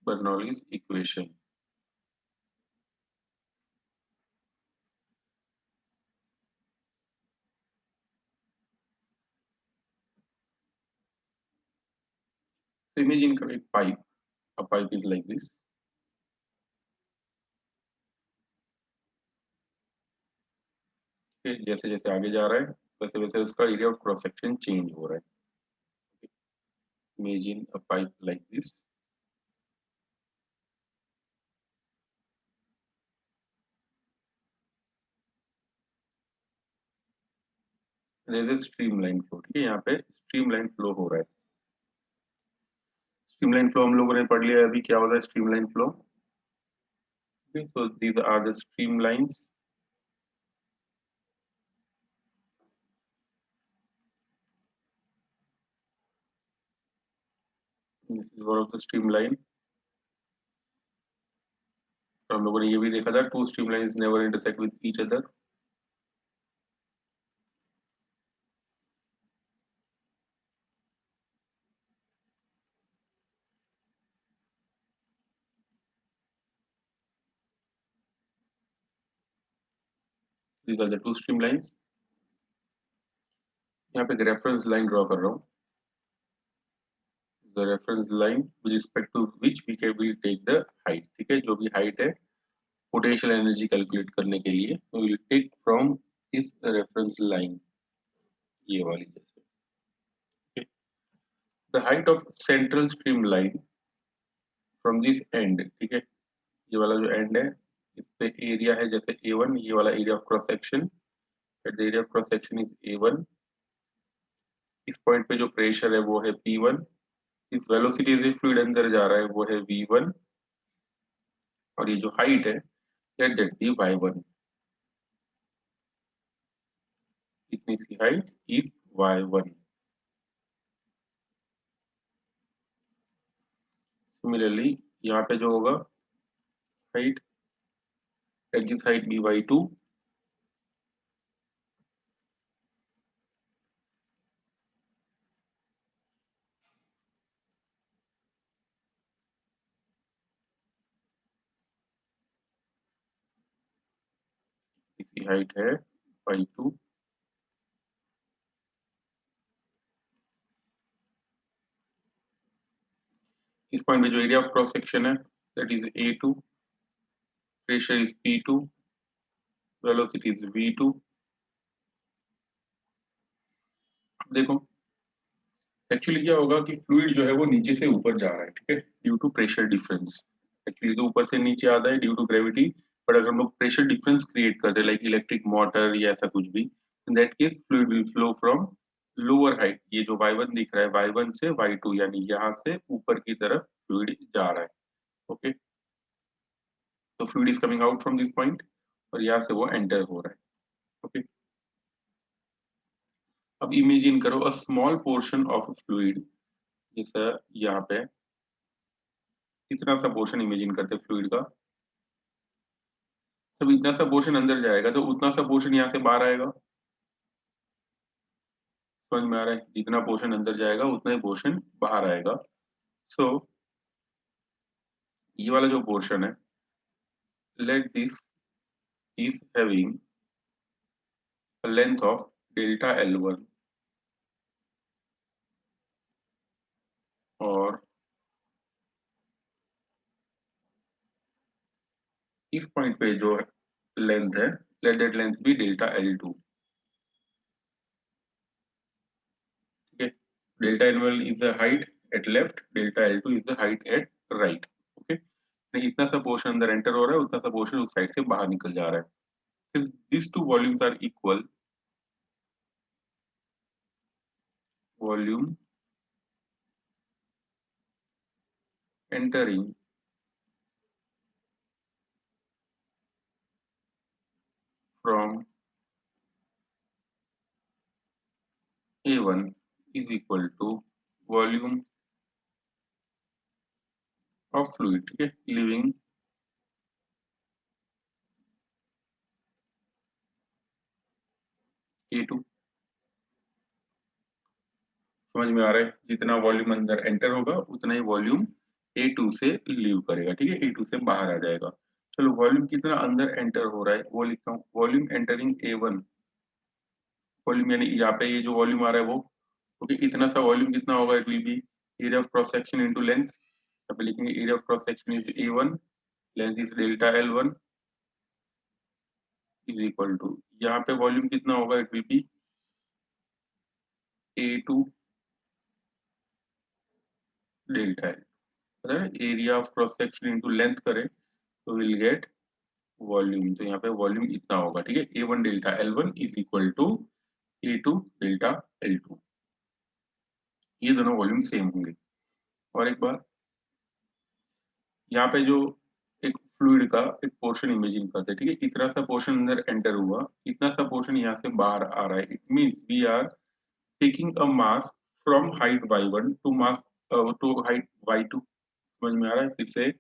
Bernoulli's equation. So imagine a pipe. A pipe is like this. जैसे जैसे आगे जा रहा है वैसे वैसे उसका area of cross section change हो रहा है। Imagine a pipe like this. There is stream line flow. ठीक है, यहाँ पे स्ट्रीम लाइन फ्लो हो रहा है। स्ट्रीम लाइन फ्लो हम लोगों ने पढ़ लिया अभी क्या होता है stream line flow. So these are the stream lines. This is one of the stream line. तो हम लोगों ने ये भी देखा था two stream lines never intersect with each other. These are the two stream lines. यहाँ पे रेफरेंस लाइन ड्रॉ कर रहा हूँ। The reference line with respect to which we can will take the height. ठीक है, जो भी हाइट है पोटेंशियल एनर्जी कैलकुलेट करने के लिए we will take from this reference line, ये वाली जैसे। The height of central stream line from this end. ठीक है, ये वाला जो एंड है इस पे एरिया है जैसे A1, ये वाला area of cross section. The area of cross section is A1। इस पॉइंट पे जो प्रेशर है वो है P1। इस वेलोसिटी से फ्लूइड अंदर जा रहा है वो है V1। और ये जो हाइट है लेट दैट बी Y1। इतनी सी हाइट इज Y1। सिमिलरली यहाँ पे जो होगा height let this height be Y2। इसकी हाइट है Y2। इस पॉइंट पे जो एरिया ऑफ क्रॉस सेक्शन है that is A2। Pressure is P2। Velocity is V2। अब देखो एक्चुअली क्या होगा कि फ्लूइड जो है वो नीचे से ऊपर जा रहा है। ठीक है, due to pressure difference. Actually तो ऊपर से नीचे आता है ड्यू टू ग्रेविटी। बट अगर हम लोग प्रेशर डिफरेंस क्रिएट करते हैं लाइक इलेक्ट्रिक मोटर या ऐसा कुछ भी इन that case fluid will flow from lower height. ये जो Y1 दिख रहा है Y1 से Y2 यानी यहाँ से ऊपर की तरफ फ्लूइड जा रहा है। ओके, तो fluid is coming out from this point और यहाँ से वो एंटर हो रहा है। ओके, अब इमेजिन करो a small portion of fluid. जैसा यहाँ पे इतना सा पोर्शन इमेजिन करते फ्लूइड का। जब इतना सा पोर्शन अंदर जाएगा तो उतना सा पोर्शन यहाँ से बाहर आएगा। समझ में आ रहा है, जितना पोर्शन अंदर जाएगा उतना ही पोर्शन बाहर आएगा। सो ये वाला जो पोर्शन है let this is having a length of delta L1 और इस पॉइंट पे जो लेंथ है let that length be delta L2। ठीक है, delta L1 is the height at left, delta L2 is the height at right. Okay, इतना सा portion अंदर एंटर हो रहा है उतना सा पोर्शन उस साइड से बाहर निकल जा रहा है। Since these two volumes are equal, volume entering from A1 is equal to volume of fluid, ठीक है, leaving A2। समझ में आ रहा है, जितना वॉल्यूम अंदर एंटर होगा उतना ही वॉल्यूम A2 से लीव करेगा, ठीक है, A2 से बाहर आ जाएगा। चलो वॉल्यूम कितना अंदर एंटर हो रहा है वो लिखता हूँ, वॉल्यूम एंटरिंग A1, वॉल्यूम यानी यहाँ पे ये जो वॉल्यूम आ रहा है वो, ओके, इतना सा वॉल्यूम कितना होगा, it will be area of cross section into length, यहाँ पे लिखेंगे area of cross section is A1, length is delta L1 is equal to, यहाँ पे वॉल्यूम कितना होगा, it will be A2 delta L, अगर area of cross section into length करें तो विल गेट वॉल्यूम, तो यहाँ पे वॉल्यूम इतना होगा, ठीक है, A1 delta L1 is equal to A2 delta L2, ये दोनों वॉल्यूम सेम होंगे। और एक बार यहाँ पे जो एक फ्लूइड का एक पोर्शन इमेजिन करते हैं, ठीक है, इतना सा पोर्शन अंदर एंटर हुआ, इतना सा पोर्शन यहाँ से बाहर आ रहा है, it means we are taking a mass from height y1 to mass to height y2, समझ में आ रहा है? फिर से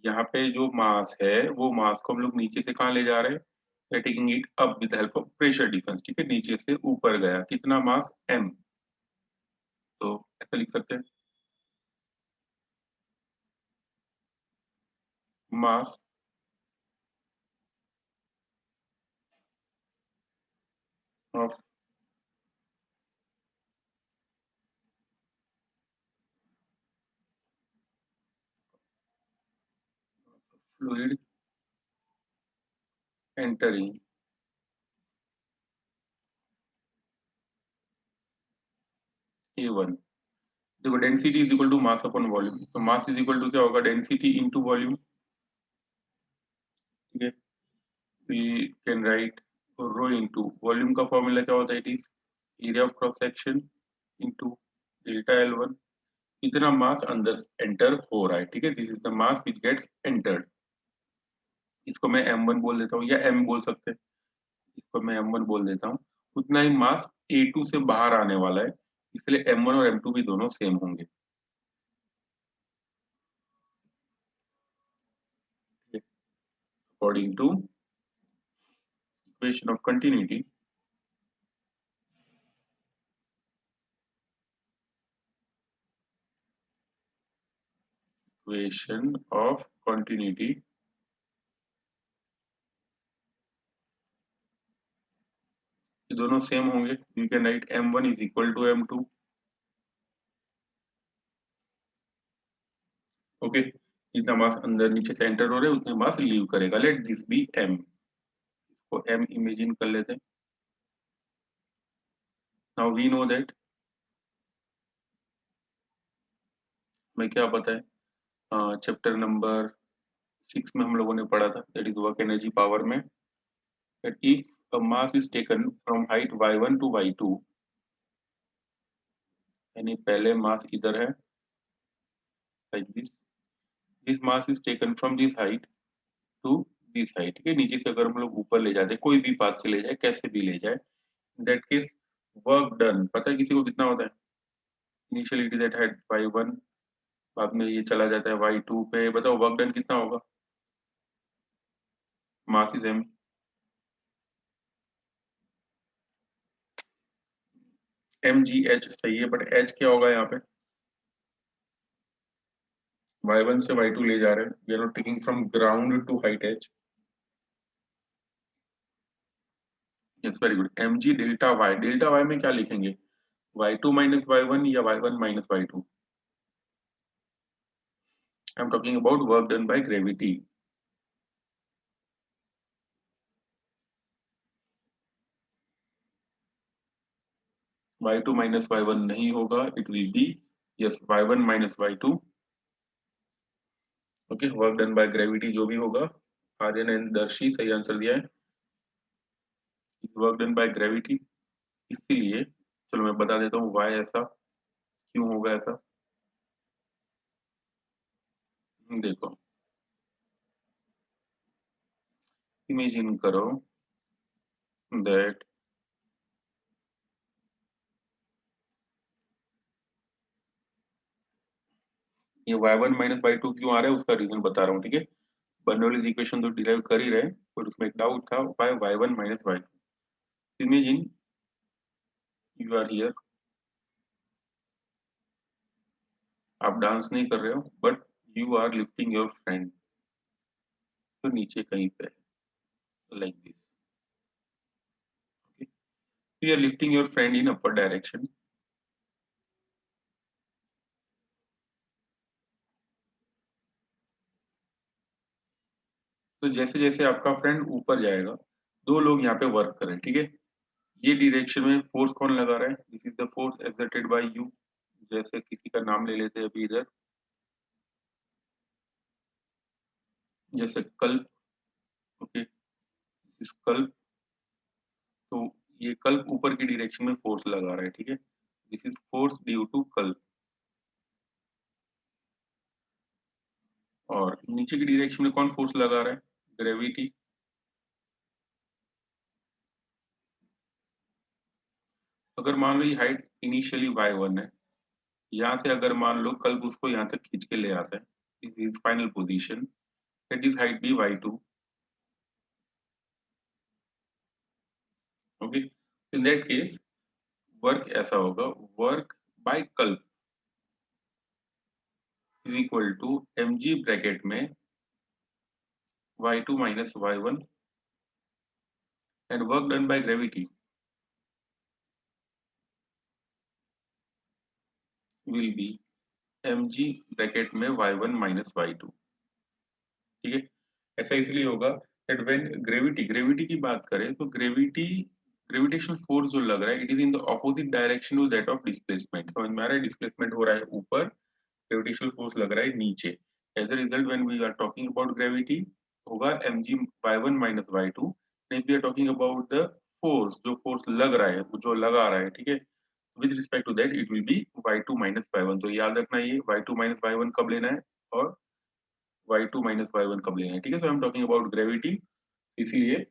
यहाँ पे जो मास है वो मास को हम लोग नीचे से कहाँ ले जा रहे हैं, taking it up with help of pressure difference, ठीक है, नीचे से ऊपर गया, कितना मास m, तो ऐसा लिख सकते हैं, mass of fluid entering A1, देखो density is equal to mass upon volume, तो मास इज इक्वल टू क्या होगा, डेंसिटी इनटू वॉल्यूम, ठीक है, we can write rho into volume का फॉर्मूला क्या होता है, it is area of cross section into delta L1, इतना मास अंदर एंटर हो रहा है, ठीक है, this is the mass which gets entered, इसको मैं M1 बोल देता हूँ या M बोल सकते हैं, इसको मैं M1 बोल देता हूँ, उतना ही मास A2 से बाहर आने वाला है, इसलिए M1 और M2 भी दोनों सेम होंगे, according to equation of continuity, equation of continuity, ये दोनों सेम होंगे, you can write M1 is equal to M2, okay, जितना मास अंदर नीचे से एंटर हो रहा है उतने मास लीव करेगा, लेट दिस बी M, इसको M इमेजिन कर लेते हैं, नाउ वी नो दैट, हमें क्या पता है, चैप्टर नंबर 6 में हम लोगों ने पढ़ा था, that is work energy power में, that if a mass is taken from height y1 to y2, यानी पहले मास इधर है, like this mass is taken from this height to this height, ठीक है, नीचे से अगर हम लोग ऊपर ले जाते हैं, कोई भी पाथ से ले जाए, कैसे भी ले जाए, in that case work done पता है किसी को कितना होता है, initially it is at height y1, बाद में ये चला जाता है y2 पे, बताओ वर्क डन कितना होगा, मास इज m, mgh सही है, बट h क्या होगा यहाँ पे, y1 से y2 ले जा रहे हैं, we are not taking from ground to height h, yes very good, mg delta y में क्या लिखेंगे, y2 माइनस y1 या y1 minus y2, I am talking about work done by gravity, y2 minus y1 नहीं होगा, it will be yes y1 minus y2, okay, work done by gravity जो भी होगा, Aryan and दर्शी सही आंसर दिया है, वर्क डन बाय ग्रेविटी, इसीलिए चलो मैं बता देता हूँ वाई ऐसा क्यों होगा ऐसा, देखो इमेजिन करो दैट ये y1 माइनस y2 क्यों आ रहा है उसका रीजन बता रहा हूँ, ठीक है, बर्नौलीज इक्वेशन तो डिराइव कर ही रहे, पर उसमें एक डाउट था, why y1 minus y2, imagine you are here, आप डांस नहीं कर रहे हो but you are lifting your friend, तो नीचे कहीं पे like this, okay. You are lifting your friend in upper direction. तो जैसे जैसे आपका फ्रेंड ऊपर जाएगा, दो लोग यहाँ पे वर्क करें, ठीक है। ये डायरेक्शन में फोर्स कौन लगा रहा है? This is the force exerted by you. जैसे किसी का नाम ले लेते हैं अभी इधर, जैसे कल्प, ओके, इस कल्प। तो ये कल्प ऊपर की डायरेक्शन में फोर्स लगा रहा है, ठीक है। This is force due to कल्प। और नीचे की डायरेक्शन में कौन फोर्स लगा रहा है? ग्रेविटी। अगर मान लो ये हाइट इनिशियली y1 है, यहाँ से अगर मान लो कल्प उसको यहाँ तक खींच के ले आता है, this is final position, let this height be y2, okay. In that case work ऐसा होगा, वर्क बाय कल्प is equal to mg bracket में y2 minus y1 and work done by gravity will be mg bracket में y1 minus y2, ठीक है। ऐसा इसलिए होगा that when ग्रेविटी की बात करें तो ग्रेविटेशनल फोर्स जो लग रहा है, it is in the opposite direction to that of displacement. समझ में आ रहा है? डिस्प्लेसमेंट हो रहा है ऊपर, ग्रेविटेशनल फोर्स लग रहा है नीचे। As a result when we are talking about gravity, होगा mg y1 minus y2। If we are talking about the force, जो फोर्स लग रहा है, जो लगा रहा है, ठीक है, with respect to that it will be y2 minus y1। तो याद रखना ये y2 minus y1 कब लेना है और y2 minus y1 कब लेना है, ठीक है। So I am talking about gravity, इसीलिए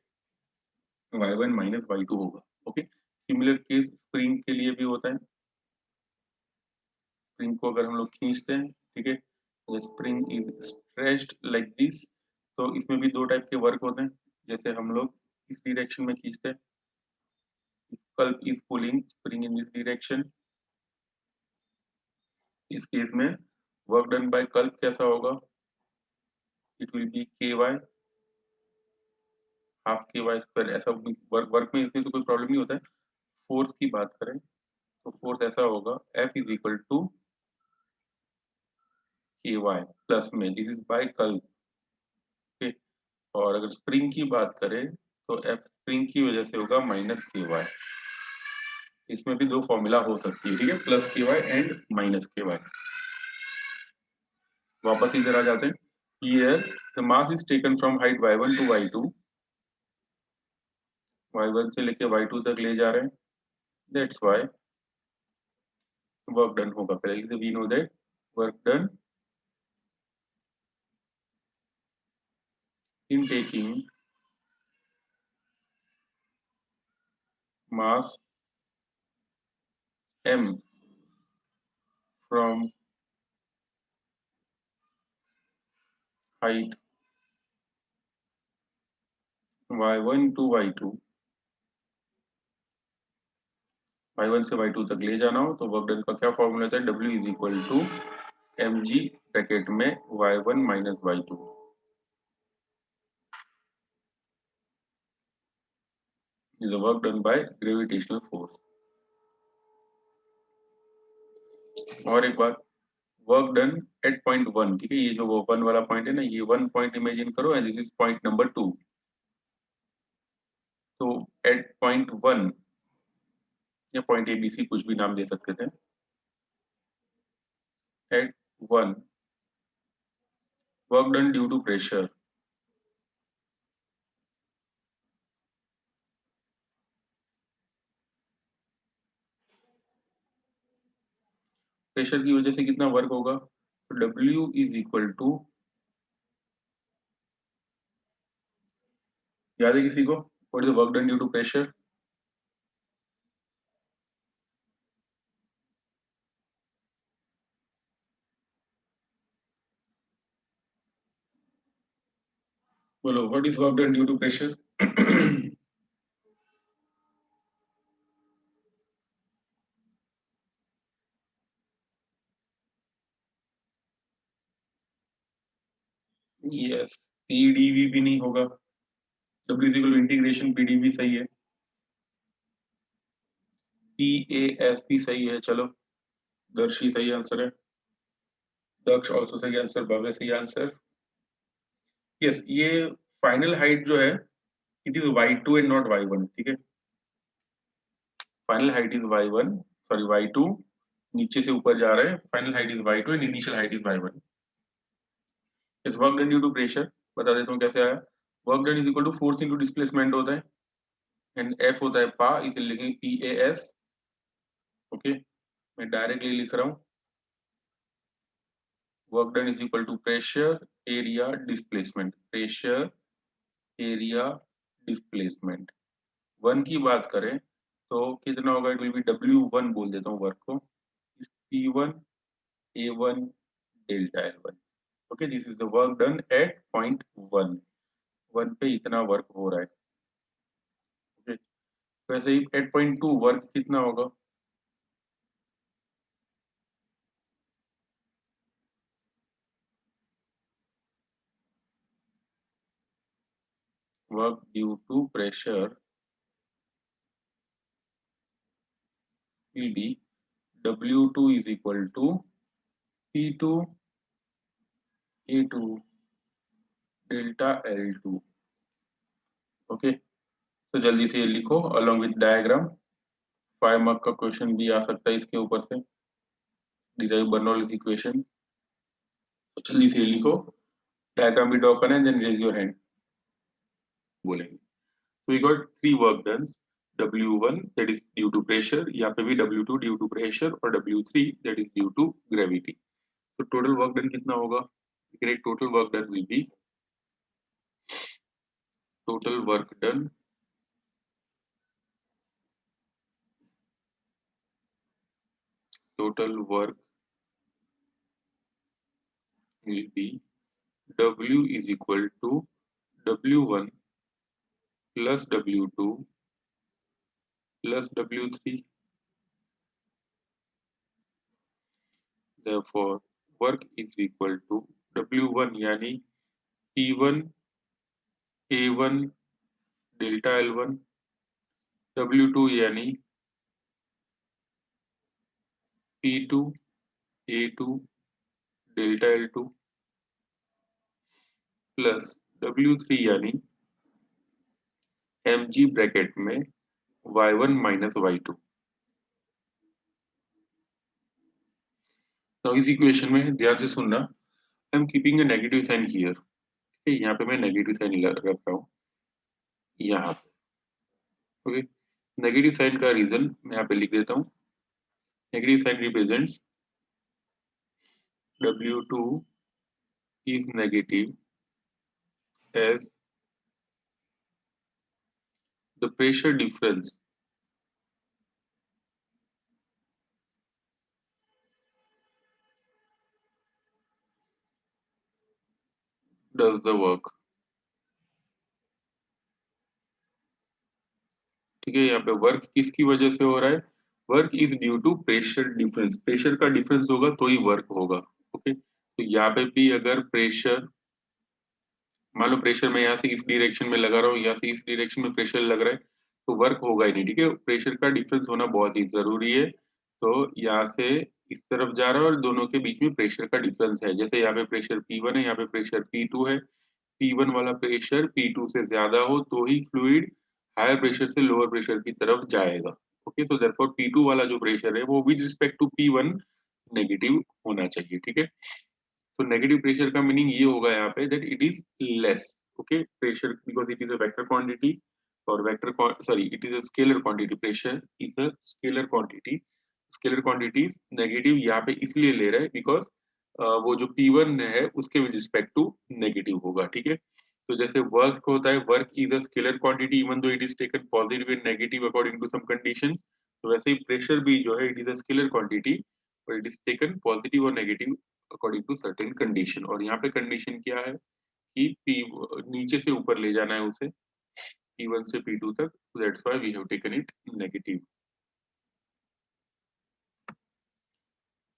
y1 minus y2 होगा, ओके। सिमिलर केस स्प्रिंग के लिए भी होता है। स्प्रिंग को अगर हम लोग खींचते हैं, ठीक है, spring is stretched like this, तो इसमें भी दो टाइप के वर्क होते हैं। जैसे हम लोग इस डायरेक्शन में खींचते हैं, कल्प is pulling spring in this direction, इस केस में वर्क डन बाय कल्प कैसा होगा? इट विल बी के वाई, हाफ के वाई स्क्वायर। ऐसा वर्क में इसमें तो कोई प्रॉब्लम नहीं होता है। फोर्स की बात करें तो फोर्स ऐसा होगा, एफ इज इक्वल टू के वाई प्लस में, दिस इज बाय कल्प, ओके। और अगर स्प्रिंग की बात करें तो एफ स्प्रिंग की वजह से होगा माइनस के वाई। इसमें भी दो फॉर्मूला हो सकती है, ठीक है, plus K Y and minus K Y. वापस इधर आ जाते हैं। Here the mass is taken from height y1 to y2, y1 से लेके y2 तक ले जा रहे हैं, दैट्स व्हाई वर्क डन होगा। पहले we know that work done in taking mass m from height y1 to y2, y1 से y2 तक ले जाना हो, तो वर्क डन का क्या फॉर्मूला होता है? w is equal to mg bracket में y1 minus y2 is the work done by gravitational force. और एक बात, work done at point one, ठीक है, ये जो वो वन वाला पॉइंट है ना, ये वन पॉइंट इमेजिन करो and this is point number two. तो एट पॉइंट वन या पॉइंट एबीसी कुछ भी नाम दे सकते थे, at one work done due to pressure, pressure की वजह से कितना वर्क होगा? तो W इज इक्वल टू, याद है किसी को? What is the work done due to pressure? बोलो, what is work done due to pressure? Yes, PDV भी नहीं होगा, W is equal to integration PDV सही है, पीएएस भी सही है, चलो दर्शी सही आंसर है, दक्ष ऑल्सो सही आंसर, भव्य सही आंसर। यस, ये फाइनल हाइट जो है it is y2 and not y1, ठीक है, final height is y1, sorry y2, नीचे से ऊपर जा रहा है, final height is y2 and initial height is y1। इस work done due to pressure, बता देता हूँ कैसे आया। Work done is equal to force into displacement होता है, एंड एफ होता है पा, इसे लिखेंगे पी ए एस। ओके, मैं डायरेक्टली लिख रहा हूँ, work done is equal to pressure area displacement, pressure area displacement. One की बात करें तो कितना होगा, इट विल बी W1 बोल देता हूँ वर्क को, P1 A1 delta L1। Okay, this is the work done at point 1 पे इतना वर्क हो रहा है। ओके, वैसे ही एट पॉइंट 2 वर्क कितना होगा, work due to pressure PD, W2 is equal to P2 A2 delta L2। Okay, तो जल्दी से ये लिखो अलोंग विद डायग्राम, 5 मार्क का क्वेश्चन भी आ सकता है इसके ऊपर से, डिराइव बर्नौलीज इक्वेशन। तो जल्दी से ये लिखो, डायग्राम भी ड्रॉ करना है, देन रेज योर हैंड बोलेंगे। So we got three work done, W1 that is due to pressure, यहाँ पे भी W2 due to pressure और W3 that is due to gravity। तो total work done कितना होगा, correct, total work done will be, total work done total work will be W is equal to W1 plus W2 plus W3, therefore work is equal to W1 यानी P1 A1 delta L1, W2 यानी P2 A2 delta L2 plus W3 यानी mg bracket में y1 minus y2। तो इस equation में ध्यान से सुनना, I am keeping a negative sign here, ठीक है, यहाँ पे मैं नेगेटिव साइन रख रहा हूँ यहाँ पे। ओके, नेगेटिव साइन का रीजन मैं यहाँ पे लिख देता हूँ, negative sign represents W2 is negative as the pressure difference does the work। ठीक है, यहाँ पे वर्क किसकी वजह से हो रहा है, work is due to pressure difference, pressure का डिफरेंस होगा तो ही वर्क होगा। ओके, तो यहाँ पे भी अगर प्रेशर, मान लो प्रेशर मैं यहाँ से इस डायरेक्शन में लगा रहा हूँ, यहाँ से इस डायरेक्शन में प्रेशर लग रहा है, तो वर्क होगा ही नहीं। ठीक है, प्रेशर का डिफरेंस होना बहुत ही जरूरी है। तो यहाँ से इस तरफ जा रहा है और दोनों के बीच में प्रेशर का डिफरेंस है, जैसे यहाँ पे प्रेशर P1 है, यहाँ पे प्रेशर P2 है, P1 वाला प्रेशर P2 से ज्यादा हो तो ही फ्लूइड हायर प्रेशर से लोअर प्रेशर की तरफ जाएगा। ओके, सो देयरफॉर P2 वाला जो प्रेशर है वो with respect to P1 negative होना चाहिए। ठीक है, तो नेगेटिव प्रेशर का मीनिंग ये होगा यहाँ पे that it is less. Okay, pressure because it is a vector quantity, और vector sorry it is a scalar quantity, pressure is a scalar quantity, scalar quantity negative यहाँ पे इसलिए ले रहा है बिकॉज वो जो P1 है उसके विद रिस्पेक्ट टू नेगेटिव होगा। ठीक है, तो जैसे वर्क होता है, work is a scalar quantity even though it is taken positive and negative according to some conditions, तो वैसे ही प्रेशर भी जो है it is a scalar quantity और इट इज टेकन पॉजिटिव और negative according to certain condition. और यहाँ पे कंडीशन क्या है कि P नीचे से ऊपर ले जाना है उसे, P1 से P2 तक, so that's why we have taken it negative।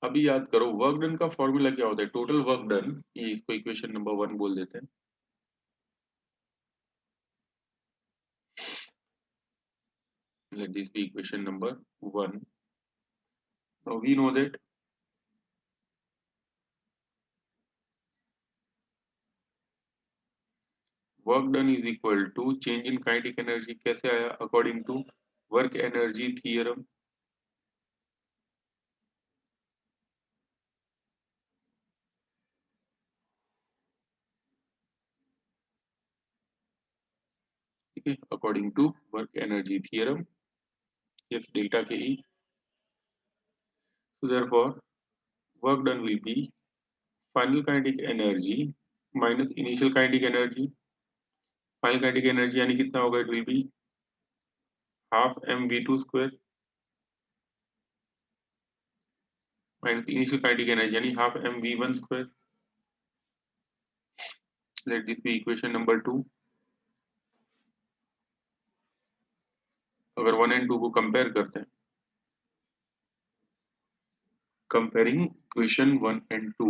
अभी याद करो वर्क डन का फॉर्मूला क्या होता है, टोटल वर्क डन, ये इसको इक्वेशन नंबर 1 बोल देते हैं। Let this be equation number 1. Now we know that work done is equal to change in kinetic energy. कैसे आया, according to work energy theorem. ठीक है, according to work energy theorem, yes, delta Ke. So therefore work done will be final kinetic energy minus initial kinetic energy. Final kinetic energy यानी कितना होगा, it will be half mv2 square minus initial kinetic energy यानी half mv1 square. Let this be equation number 2. अगर 1 and 2 को compare करते हैं, comparing equation 1 and 2,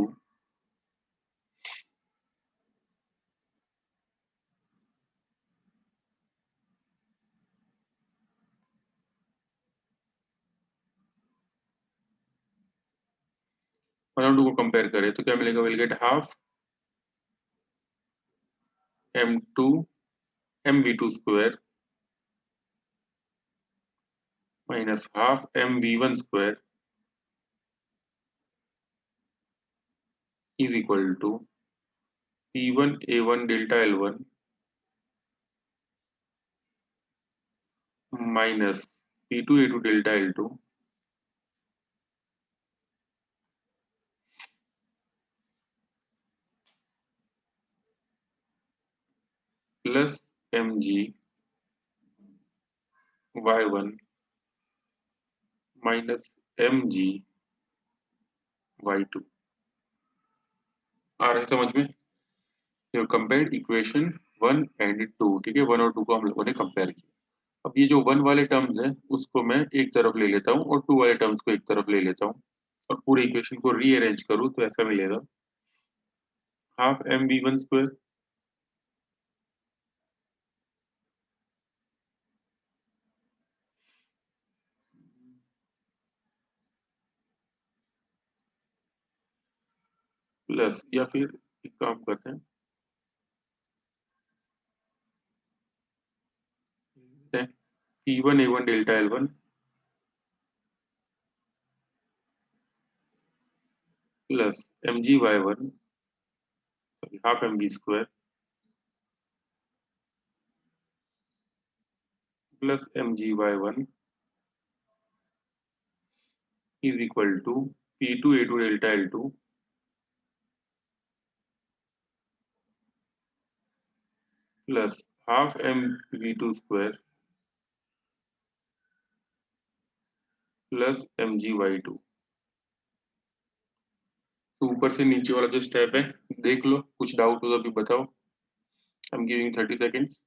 1 और 2 को कंपेयर करें तो क्या मिलेगा, will get half m2 mv2 square minus half mv1 square is equal to p1 a1 delta l1 minus p2 a2 delta l2 plus mg y1 minus mg y2। आ रहा है समझ में? यू कंपेयर इक्वेशन 1 एंड 2, ठीक है, 1 और 2 को हम लोगों ने कंपेयर किया। अब ये जो 1 वाले टर्म्स है उसको मैं एक तरफ ले लेता हूँ और 2 वाले टर्म्स को एक तरफ ले लेता हूँ और पूरे इक्वेशन को रीअरेंज करूँ तो ऐसा मिलेगा हाफ mv1 स्क्वायर प्लस, या फिर एक काम करते हैं, p1 a1 delta l1 plus mg y1 sorry half mv square plus mg y1 is equal to p2 a2 delta l2 plus half mv2 square plus mg y2। तो ऊपर से नीचे वाला जो स्टेप है देख लो, कुछ डाउट हो तो अभी बताओ। I am giving 30 seconds.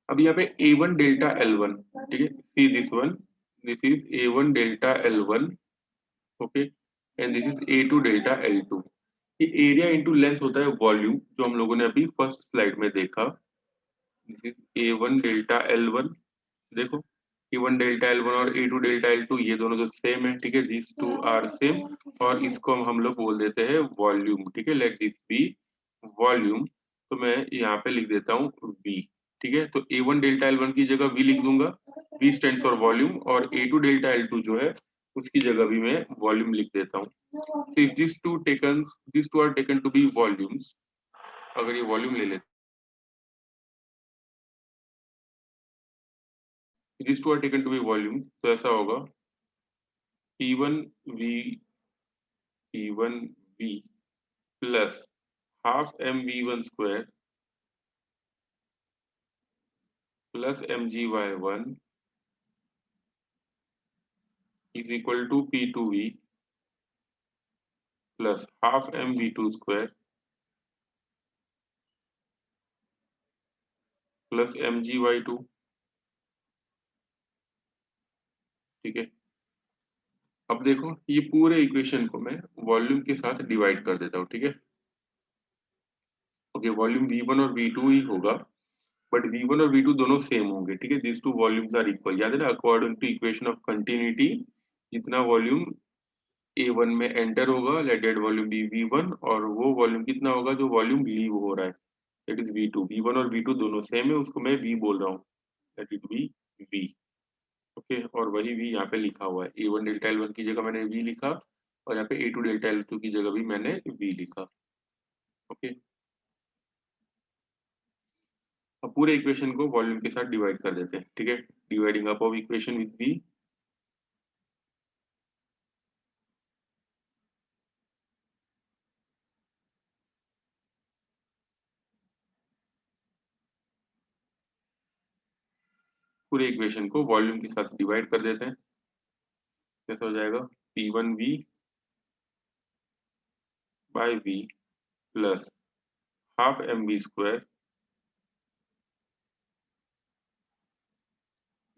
अब यहाँ पे a1 डेल्टा l1, ठीक है, see this one, this is a1 delta l1, okay, and this is a2 delta l2। ये एरिया इनटू लेंथ होता है वॉल्यूम, जो हम लोगों ने अभी फर्स्ट स्लाइड में देखा। This is a1 delta l1, देखो a1 डेल्टा l1 और a2 डेल्टा l2 ये दोनों तो सेम है, ठीक है, दिस टू आर सेम, और इसको हम लोग बोल देते हैं वॉल्यूम, ठीक है, लेट दिस बी वॉल्यूम। तो मैं यहाँ पे लिख देता हूँ v, ठीक है, तो a1 डेल्टा l1 की जगह v लिख दूंगा, v स्टैंड्स फॉर वॉल्यूम, और a2 डेल्टा l2 जो है उसकी जगह भी मैं वॉल्यूम लिख देता हूँ। तो if these two are taken to be volumes, अगर ये वॉल्यूम ले लेते, these two are taken to be volumes, तो ऐसा होगा P1 V P1 V plus half mv1 square plus mgy1 is equal to P2V plus half mv2 square plus mgy2, ठीक है। अब देखो ये पूरे इक्वेशन को मैं वॉल्यूम के साथ डिवाइड कर देता हूँ, ठीक है। ओके, वॉल्यूम V1 और V2 ही होगा, बट V1 और V2 दोनों सेम होंगे, ठीक है। This two volumes are equal, याद है ना, according to equation of continuity जितना वॉल्यूम A1 में एंटर होगा, let that volume B V1, और वो वॉल्यूम कितना होगा जो वॉल्यूम लीव हो रहा है, दैट इज V2। V1 और V2 दोनों सेम है, उसको मैं V बोल रहा हूँ, let it be V। Okay, और वही V यहाँ पे लिखा हुआ है, A1 डेल्टा L1 की जगह मैंने V लिखा, और यहाँ पे A2 डेल्टा L2 की जगह भी मैंने V लिखा। ओके, अब पूरे इक्वेशन को वॉल्यूम के साथ डिवाइड कर देते हैं, ठीक है। Dividing up of equation with V, पूरे इक्वेशन को वॉल्यूम के साथ डिवाइड कर देते हैं। कैसा हो जाएगा, P1V by V plus half mv square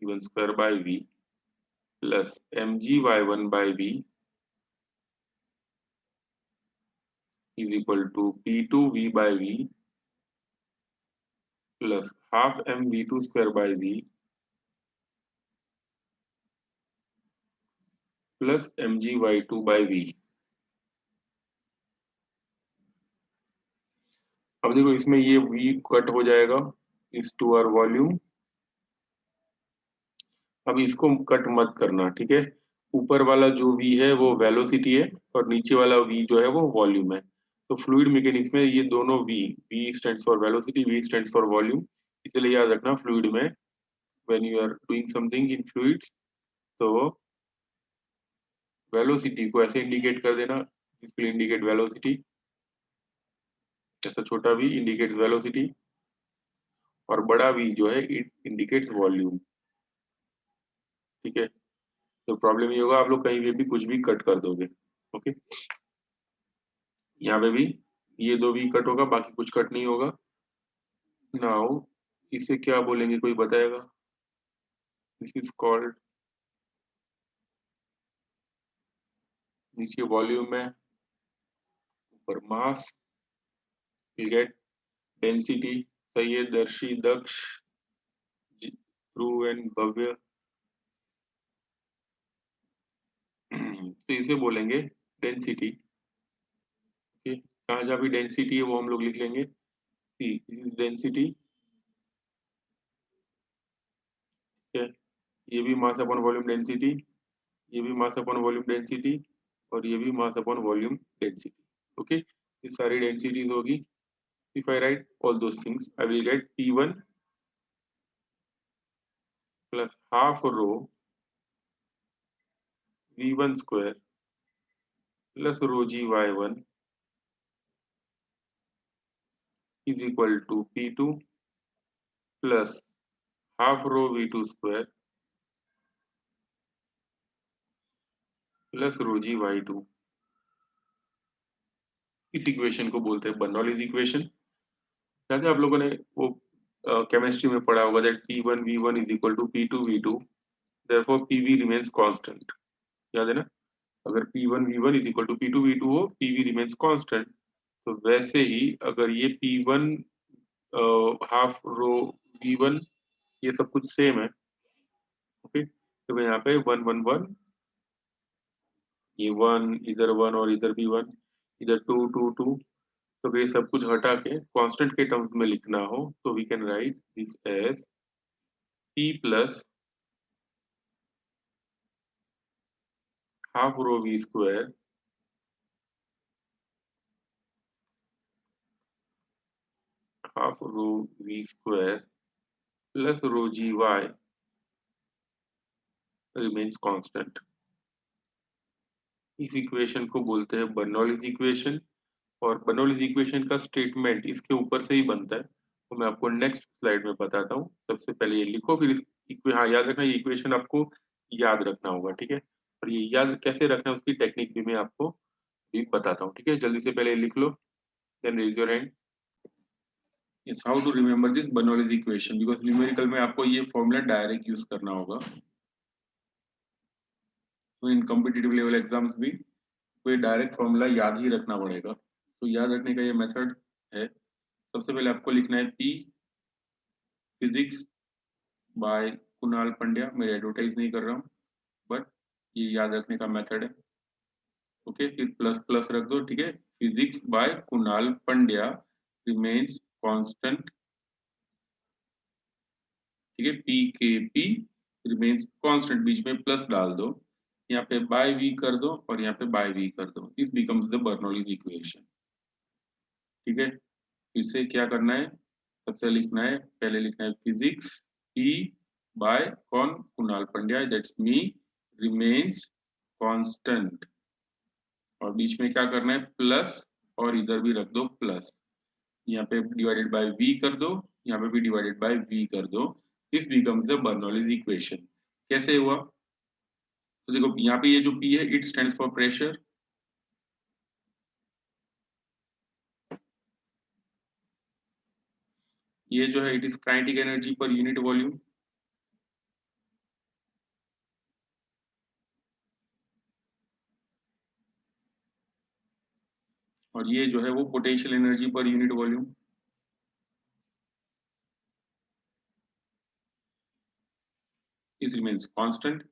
P1 square by V plus mgy1 by V is equal to P2V by V plus half mv2 square by V plus mgy2 by V। अब देखो इसमें ये V cut हो जाएगा इस to are volume. अब इसको cut मत करना, ठीक है। ऊपर वाला जो V है वो वेलोसिटी है, और नीचे वाला V जो है वो वॉल्यूम है। तो फ्लूइड मैकेनिक्स में ये दोनों V stands for velocity, V stands for volume, इसलिए याद रखना फ्लूइड में when you are doing something in fluids, तो वेलोसिटी को ऐसे इंडिकेट कर देना, दिस विल इंडिकेट वेलोसिटी, ऐसा छोटा v इंडिकेट्स वेलोसिटी, और बड़ा V जो है इट इंडिकेट्स वॉल्यूम, ठीक है। तो प्रॉब्लम ये होगा, आप लोग कहीं भी कुछ भी कट कर दोगे। ओके, यहाँ पे भी ये दो V कट होगा, बाकी कुछ कट नहीं होगा। नाउ इसे क्या बोलेंगे, कोई बताएगा? दिस इज कॉल्ड, नीचे वॉल्यूम है, ऊपर मास, विल गेट डेंसिटी। सैयद, दर्शी, दक्ष, ध्रुव एंड भव्य, तो इसे बोलेंगे डेंसिटी। ओके, कहाँ जहाँ भी डेंसिटी है वो हम लोग लिख लेंगे, सी दिस इज डेंसिटी, ठीक है। ये भी मास अपॉन वॉल्यूम डेंसिटी, ये भी मास अपॉन वॉल्यूम डेंसिटी, और ये भी mass upon volume density. Okay, ये सारी डेंसिटीज होगी। If I write all those things I will get P1 plus half rho V1 square plus rho GY1 is equal to P2 plus half rho V2 square plus rho GY2। इस equation को बोलते हैं Bernoulli's equation. याद है आप लोगों ने वो केमिस्ट्री में पढ़ा होगा that P1V1 is equal to P2V2, therefore PV remains constant, याद है ना। अगर P1V1 is equal to P2V2 हो, PV रिमेन्स कांस्टेंट, तो वैसे ही अगर ये P1 हाफ रो V1, ये सब कुछ सेम है। ओके, तो मैं यहाँ पे 1 1 1, ये 1 इधर 1 और इधर भी 1, इधर 2 2 2, तो ये सब कुछ हटा के कांस्टेंट के टर्म्स में लिखना हो तो we can write this as P plus half rho V square half rho V square plus rho GY remains constant. इस इक्वेशन को बोलते हैं बर्नौलीज इक्वेशन, और बर्नौलीज इक्वेशन का स्टेटमेंट इसके ऊपर से ही बनता है, तो मैं आपको नेक्स्ट स्लाइड में बताता हूँ। सबसे पहले ये लिखो, फिर हाँ याद रखना, ये इक्वेशन आपको याद रखना होगा, ठीक है। और ये याद कैसे रखना है उसकी टेक्निक भी मैं आपको भी बताता हूँ, ठीक है। जल्दी से पहले लिख लो, then raise your hand. Yes, how to remember this Bernoulli's equation, because numerical में आपको ये फॉर्मूला डायरेक्ट यूज करना होगा। इन कॉम्पिटिटिव लेवल एग्जाम्स भी कोई डायरेक्ट फॉर्मूला याद ही रखना पड़ेगा। तो याद रखने का ये मेथड है। सबसे पहले आपको लिखना है P physics bye Kunal Pandya. मैं एडवर्टाइज नहीं कर रहा हूँ, बट ये याद रखने का मेथड है। ओके, फिर प्लस प्लस रख दो, ठीक है। Physics bye Kunal Pandya remains constant, ठीक है। पी के पी रिमेन्स कांस्टेंट, बीच में प्लस डाल दो, यहाँ पे बाय वी कर दो और यहाँ पे बाय वी कर दो। This becomes the Bernoulli's equation, ठीक है। फिर से क्या करना है, सबसे लिखना है, पहले लिखना है फिजिक्स पी बाय कौन, Kunal Pandya, that's me, remains constant, और बीच में क्या करना है प्लस, और इधर भी रख दो प्लस, यहाँ पे डिवाइडेड बाय v कर दो, यहाँ पे भी डिवाइडेड बाय v कर दो। This becomes the Bernoulli's equation. कैसे हुआ, तो देखो यहाँ पे ये जो p है इट स्टैंड्स फॉर प्रेशर, ये जो है it is kinetic energy per unit volume, और ये जो है वो potential energy per unit volume. This remains constant.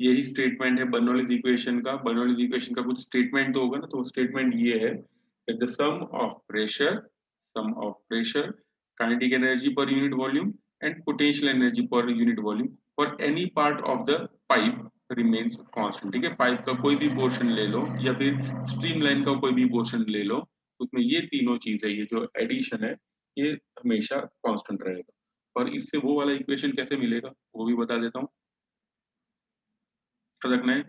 यही स्टेटमेंट है बर्नौलीज इक्वेशन का। बर्नौलीज इक्वेशन का कुछ स्टेटमेंट तो होगा ना, तो स्टेटमेंट ये है that the sum of pressure, kinetic energy per unit volume and potential energy per unit volume for any part of the pipe remains constant, ठीक है। पाइप का कोई भी पोर्शन ले लो या फिर स्ट्रीम लाइन का कोई भी पोर्शन ले लो, उसमें ये तीनों चीजें, ये जो एडिशन है ये हमेशा कांस्टेंट रहेगा। और इससे वो वाला इक्वेशन कैसे मिलेगा वो भी बता देता हूँ। रखना है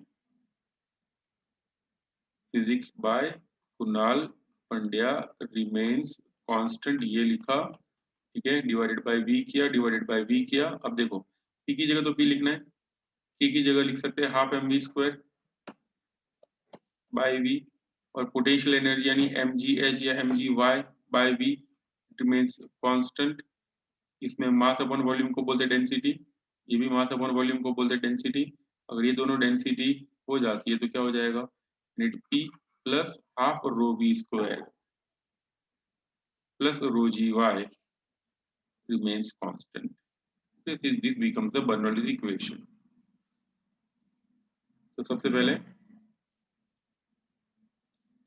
physics bye Kunal Pandya remains constant, ये लिखा, ठीक है, डिवाइडेड बाय वी किया, डिवाइडेड बाय वी किया। अब देखो पी की जगह तो पी लिखना है, पी की जगह लिख सकते हैं half M V square by V, और पोटेंशियल एनर्जी यानी एम जी एच या M G Y by V remains constant. इसमें मास अपॉन वॉल्यूम को बोलते हैं डेंसिटी, ये भी मास अपॉन वॉल्यूम को बोलते हैं डेंसिटी। अगर ये दोनों डेंसिटी हो जाती है तो क्या हो जाएगा, net P plus half rho V square plus rho gy remains constant. This becomes the Bernoulli equation. तो सबसे पहले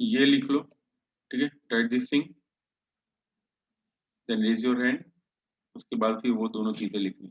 ये लिख लो, ठीक है, write this thing, then raise your hand. उसके बाद फिर वो दोनों चीजें लिखनी।